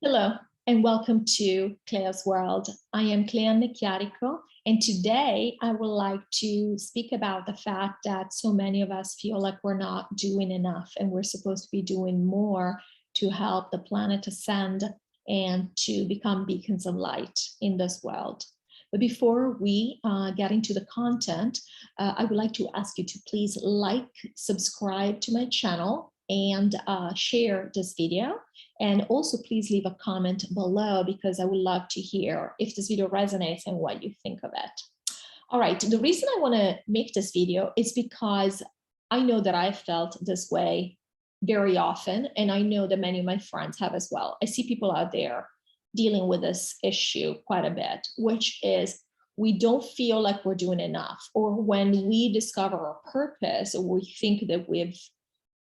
Hello, and welcome to Clea's World. I am Clea Annecchiarico, and today I would like to speak about the fact that so many of us feel like we're not doing enough and we're supposed to be doing more to help the planet ascend and to become beacons of light in this world. But before we get into the content, I would like to ask you to please like, subscribe to my channel, and share this video. And also please leave a comment below because I would love to hear if this video resonates and what you think of it. All right, the reason I want to make this video is because I know that I've felt this way very often, and I know that many of my friends have as well. I see people out there dealing with this issue quite a bit, which is we don't feel like we're doing enough, or when we discover our purpose, or we think that we've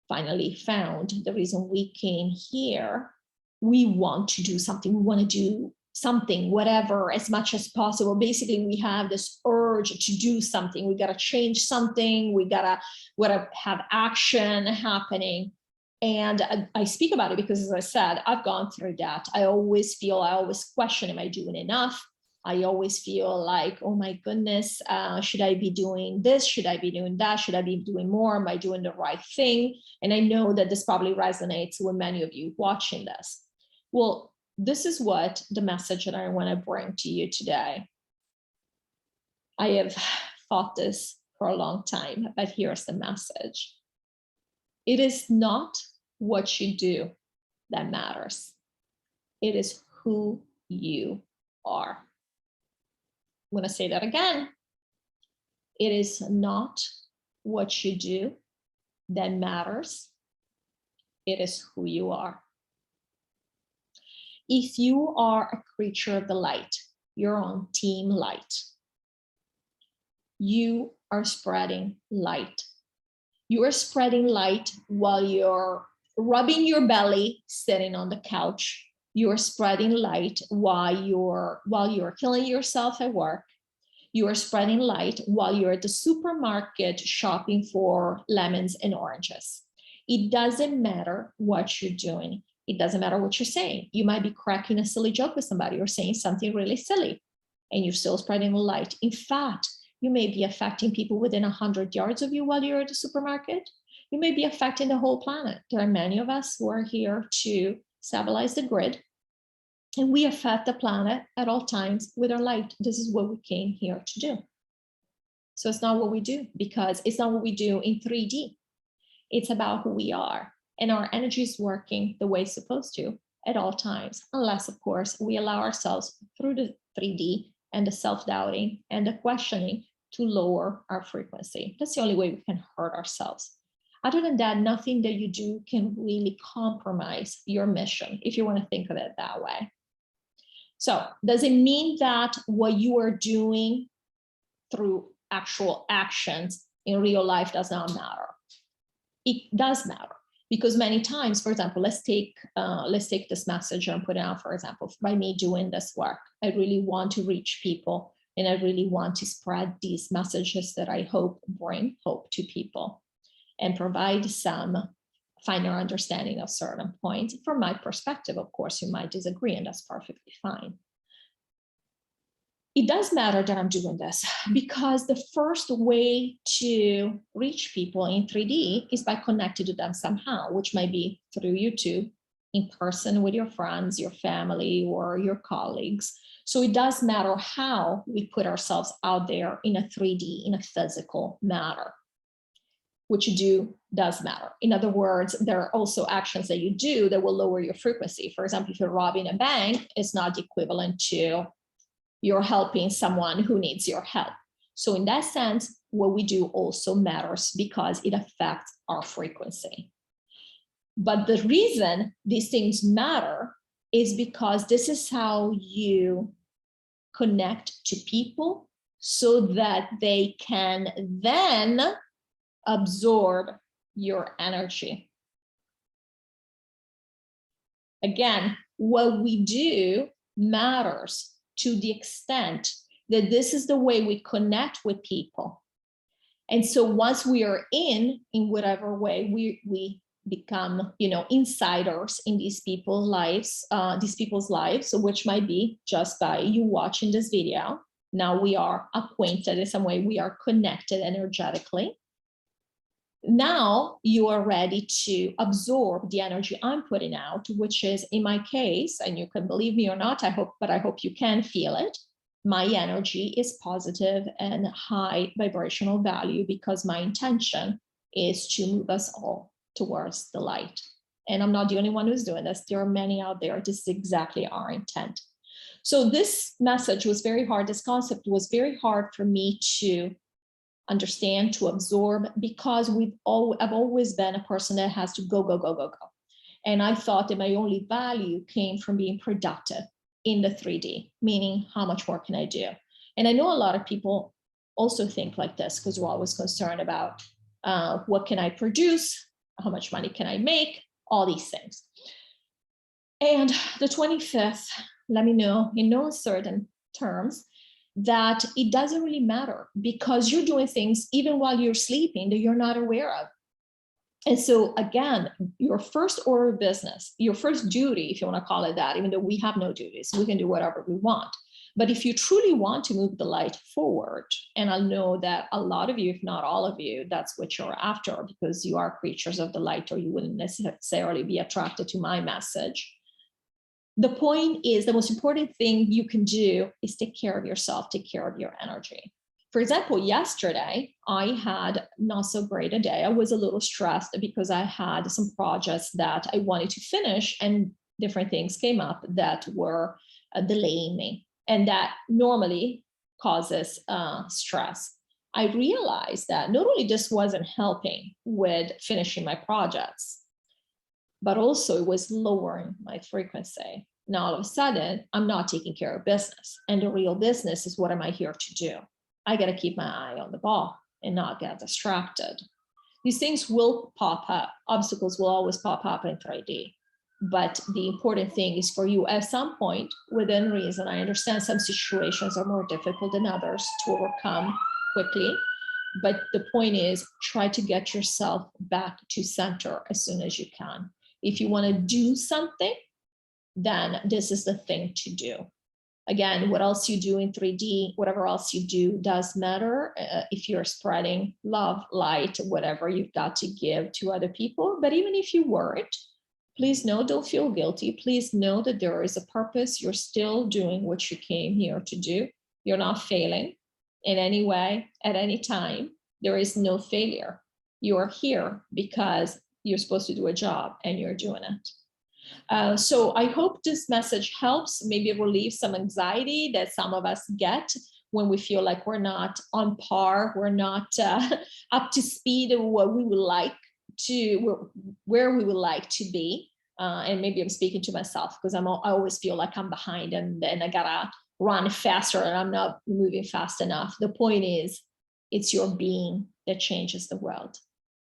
finally found the reason we came here, we want to do something. We want to do something, whatever, as much as possible. Basically, we have this urge to do something. We got to change something. We gotta have action happening. And I speak about it because, as I said, I've gone through that. I always question, am I doing enough? I always feel like, oh my goodness, should I be doing this? Should I be doing that? Should I be doing more? Am I doing the right thing? And I know that this probably resonates with many of you watching this. Well, this is what the message that I want to bring to you today. I have thought this for a long time, but here's the message. It is not what you do that matters. It is who you are. I'm going to say that again. It is not what you do that matters. It is who you are. If you are a creature of the light, you're on team light. You are spreading light. You are spreading light while you're rubbing your belly, sitting on the couch. You are spreading light while you're killing yourself at work. You are spreading light while you're at the supermarket shopping for lemons and oranges. It doesn't matter what you're doing. It doesn't matter what you're saying. You might be cracking a silly joke with somebody or saying something really silly, and you're still spreading light. In fact, you may be affecting people within 100 yards of you while you're at the supermarket. You may be affecting the whole planet. There are many of us who are here to stabilize the grid, and we affect the planet at all times with our light. This is what we came here to do. So it's not what we do, because it's not what we do in 3D. It's about who we are, and our energy is working the way it's supposed to at all times, unless, of course, we allow ourselves through the 3D and the self-doubting and the questioning to lower our frequency. That's the only way we can hurt ourselves. Other than that, nothing that you do can really compromise your mission, if you want to think of it that way. So does it mean that what you are doing through actual actions in real life does not matter? It does matter, because many times, for example, let's take this message and put it out, for example, by me doing this work. I really want to reach people, and I really want to spread these messages that I hope bring hope to people and provide some finer understanding of certain points. From my perspective, of course, you might disagree, and that's perfectly fine. It does matter that I'm doing this, because the first way to reach people in 3D is by connecting to them somehow, which might be through YouTube, in person with your friends, your family, or your colleagues. So it does matter how we put ourselves out there in a 3D, in a physical matter. What you do does matter. In other words, there are also actions that you do that will lower your frequency. For example, if you're robbing a bank, it's not equivalent to you're helping someone who needs your help. So in that sense, what we do also matters, because it affects our frequency. But the reason these things matter is because this is how you connect to people so that they can then absorb your energy. Again, what we do matters to the extent that this is the way we connect with people. And so once we are in whatever way, we become, insiders in these people's lives, which might be just by you watching this video. Now we are acquainted in some way, we are connected energetically. Now you are ready to absorb the energy I'm putting out, which is, in my case, and you can believe me or not, but I hope you can feel it. My energy is positive and high vibrational value because my intention is to move us all towards the light. And I'm not the only one who's doing this. There are many out there. This is exactly our intent. So this message was very hard. This concept was very hard for me to understand, to absorb, because I've always been a person that has to go, go, go, go, go. And I thought that my only value came from being productive in the 3D, meaning how much more can I do? And I know a lot of people also think like this because we're always concerned about what can I produce? How much money can I make? All these things. And the 25th, let me know in no uncertain terms that it doesn't really matter because you're doing things even while you're sleeping that you're not aware of. And so again, your first order of business, your first duty, if you want to call it that, even though we have no duties, we can do whatever we want. But if you truly want to move the light forward, and I know that a lot of you, if not all of you, that's what you're after because you are creatures of the light or you wouldn't necessarily be attracted to my message. The point is, the most important thing you can do is take care of yourself, take care of your energy. For example, yesterday, I had not so great a day. I was a little stressed because I had some projects that I wanted to finish and different things came up that were delaying me. And that normally causes stress. I realized that not only this wasn't helping with finishing my projects, but also it was lowering my frequency. Now, all of a sudden, I'm not taking care of business. And the real business is, what am I here to do? I got to keep my eye on the ball and not get distracted. These things will pop up. Obstacles will always pop up in 3D. But the important thing is for you at some point, within reason, I understand some situations are more difficult than others to overcome quickly. But the point is, try to get yourself back to center as soon as you can. If you want to do something, then this is the thing to do. Again, what else you do in 3D, whatever else you do does matter. If you're spreading love, light, whatever you've got to give to other people. But even if you weren't, please know, don't feel guilty. Please know that there is a purpose. You're still doing what you came here to do. You're not failing in any way, at any time. There is no failure. You are here because you're supposed to do a job and you're doing it. So I hope this message helps, maybe relieve some anxiety that some of us get when we feel like we're not on par, we're not up to speed of what we would like to, where we would like to be. And maybe I'm speaking to myself because I always feel like I'm behind and I gotta run faster and I'm not moving fast enough. The point is, it's your being that changes the world,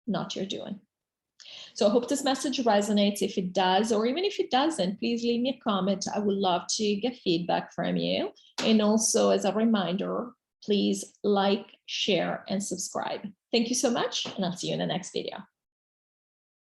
not your doing. So I hope this message resonates. If it does, or even if it doesn't, please leave me a comment. I would love to get feedback from you. And also, as a reminder, please like, share, and subscribe. Thank you so much, and I'll see you in the next video.